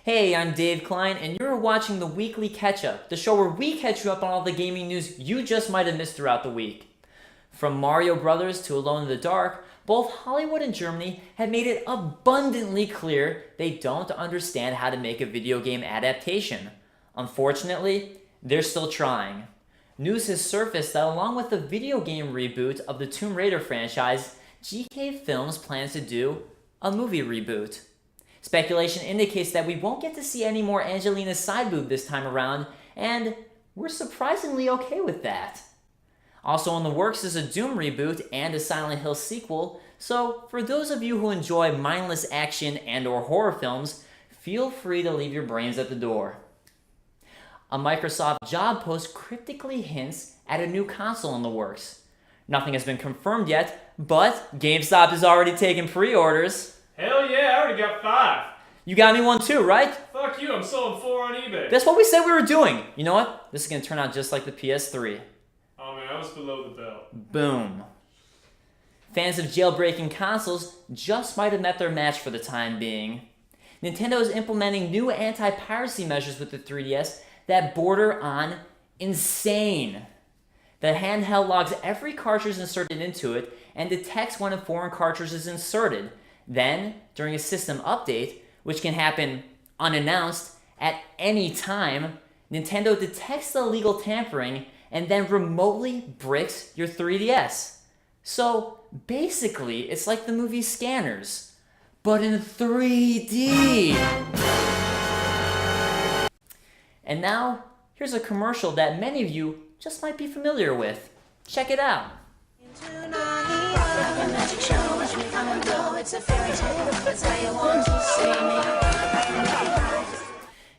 Hey, I'm Dave Klein, and you're watching the Weekly Ketchup, the show where we catch you up on all the gaming news you just might have missed throughout the week. From Mario Brothers to Alone in the Dark, both Hollywood and Germany have made it abundantly clear they don't understand how to make a video game adaptation. Unfortunately, they're still trying. News has surfaced that along with the video game reboot of the Tomb Raider franchise, GK Films plans to do a movie reboot. Speculation indicates that we won't get to see any more Angelina's side boob this time around, and we're surprisingly okay with that. Also in the works is a Doom reboot and a Silent Hill sequel, so for those of you who enjoy mindless action and or horror films, feel free to leave your brains at the door. A Microsoft job post cryptically hints at a new console in the works. Nothing has been confirmed yet, but GameStop has already taken pre-orders. Hell yeah, I already got 5. You got me one too, right? Fuck you, I'm selling 4 on eBay. That's what we said we were doing. You know what? This is going to turn out just like the PS3. Oh man, I was below the belt. Boom. Fans of jailbreaking consoles just might have met their match for the time being. Nintendo is implementing new anti-piracy measures with the 3DS that border on insane. The handheld logs every cartridge inserted into it and detects when a foreign cartridge is inserted. Then, during a system update, which can happen unannounced at any time, Nintendo detects the illegal tampering and then remotely bricks your 3DS. So, basically, it's like the movie Scanners, but in 3D. And now, here's a commercial that many of you just might be familiar with. Check it out.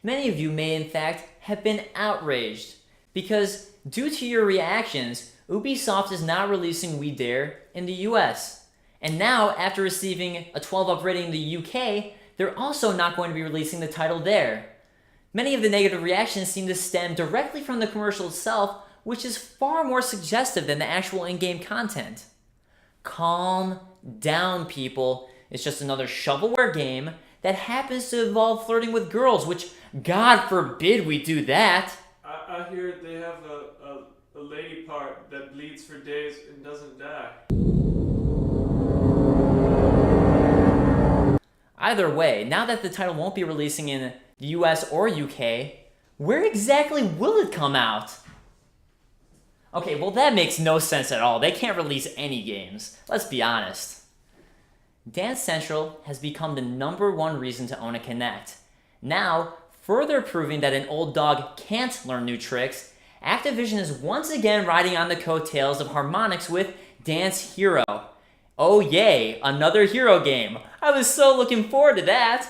Many of you may in fact have been outraged because due to your reactions, Ubisoft is not releasing We Dare in the US. And now, after receiving a 12 up rating in the UK, they're also not going to be releasing the title there. Many of the negative reactions seem to stem directly from the commercial itself, which is far more suggestive than the actual in-game content. Calm down, people. It's just another shovelware game that happens to involve flirting with girls, which, God forbid we do that. I hear they have a lady part that bleeds for days and doesn't die. Either way, now that the title won't be releasing in the US or UK, where exactly will it come out? Okay, well that makes no sense at all. They can't release any games. Let's be honest. Dance Central has become the #1 reason to own a Kinect. Now, further proving that an old dog can't learn new tricks, Activision is once again riding on the coattails of Harmonix with Dance Hero. Oh yay, another hero game. I was so looking forward to that.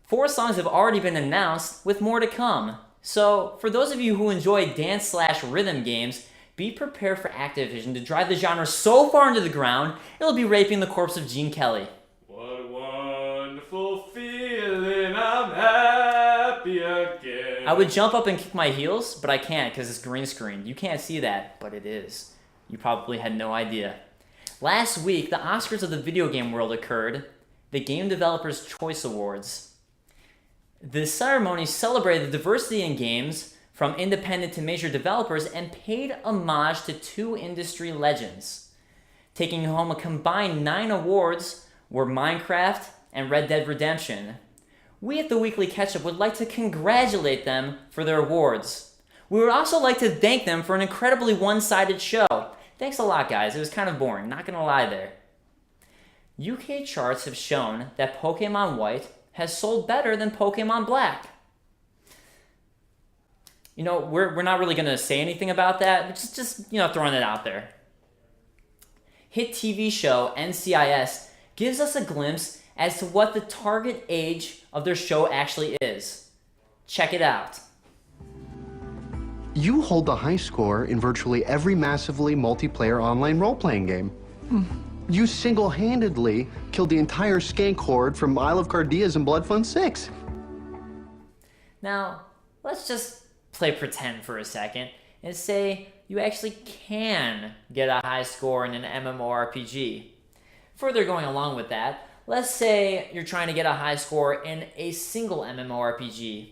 4 songs have already been announced, with more to come. So, for those of you who enjoy dance/rhythm games, be prepared for Activision to drive the genre so far into the ground, it'll be raping the corpse of Gene Kelly. What a wonderful feeling, I'm happy again. I would jump up and kick my heels, but I can't because it's green screen. You can't see that, but it is. You probably had no idea. Last week, the Oscars of the video game world occurred, the Game Developers' Choice Awards. The ceremony celebrated the diversity in games from independent to major developers and paid homage to 2 industry legends. Taking home a combined 9 awards were Minecraft and Red Dead Redemption. We at the Weekly Ketchup would like to congratulate them for their awards. We would also like to thank them for an incredibly one-sided show. Thanks a lot, guys. It was kind of boring, not gonna lie there. UK charts have shown that Pokemon White has sold better than Pokemon Black. You know, we're not really going to say anything about that. Just throwing it out there. Hit TV show NCIS gives us a glimpse as to what the target age of their show actually is. Check it out. You hold the high score in virtually every massively multiplayer online role-playing game. You single-handedly killed the entire skank horde from Isle of Cardias and Blood Fun 6. Now, let's just play pretend for a second and say you actually can get a high score in an MMORPG. Further going along with that, Let's say you're trying to get a high score in a single MMORPG.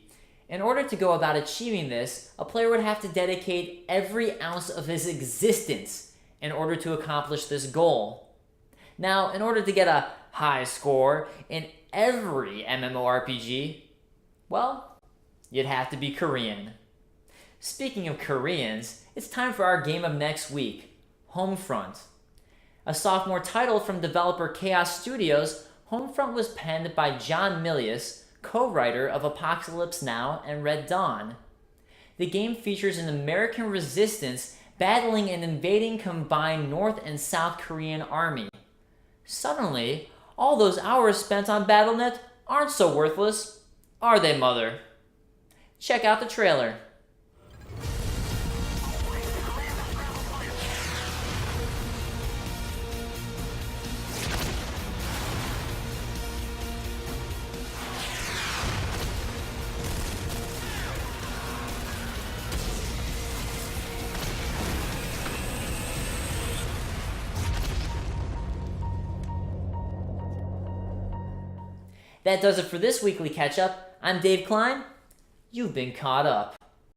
In order to go about achieving this, a player would have to dedicate every ounce of his existence in order to accomplish this goal. Now, in order to get a high score in every MMORPG, well, you'd have to be Korean. Speaking of Koreans, it's time for our game of next week, Homefront. A sophomore title from developer Chaos Studios, Homefront was penned by John Milius, co-writer of Apocalypse Now and Red Dawn. The game features an American resistance battling an invading combined North and South Korean army. Suddenly, all those hours spent on Battle.net aren't so worthless, are they, Mother? Check out the trailer. That does it for this weekly catch-up. I'm Dave Klein. You've been caught up.